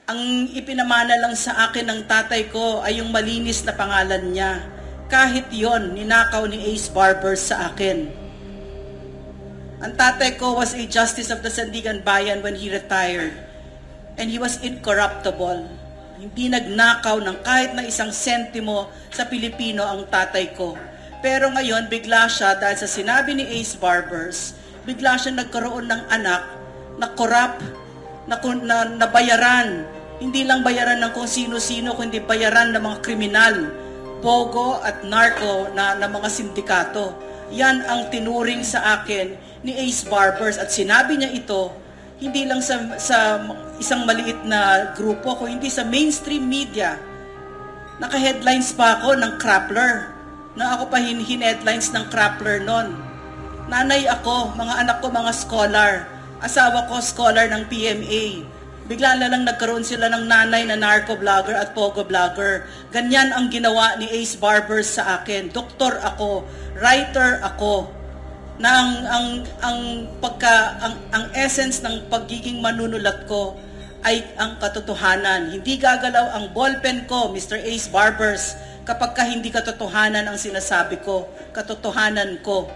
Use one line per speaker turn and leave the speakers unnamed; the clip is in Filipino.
Ang ipinamana lang sa akin ng tatay ko ay yung malinis na pangalan niya. Kahit yon, ninakaw ni Ace Barbers sa akin. Ang tatay ko was a justice of the Sandigan Bayan when he retired. And he was incorruptible. Hindi nagnakaw ng kahit na isang sentimo sa Pilipino ang tatay ko. Pero ngayon, bigla siya, dahil sa sinabi ni Ace Barbers, bigla siya nagkaroon ng anak na corrupt, na bayaran. Hindi lang bayaran ng kung sino-sino, kundi bayaran ng mga kriminal, pogo at narco na mga sindikato. Yan ang tinuring sa akin ni Ace Barbers at sinabi niya ito hindi lang sa isang maliit na grupo ko, hindi sa mainstream media. Naka-headlines pa ako ng Krappler. Na ako pa hin-headlines ng Krappler noon. Nanay ako, mga anak ko mga scholar. Asawa ko scholar ng PMA. Bigla na lang nagkaroon sila ng nanay na narco vlogger at pogo vlogger. Ganyan ang ginawa ni Ace Barbers sa akin. Doktor ako, writer ako. Na ang essence ng pagiging manunulat ko ay ang katotohanan. Hindi gagalaw ang ballpen ko, Mr. Ace Barbers, kapag hindi katotohanan ang sinasabi ko, katotohanan ko.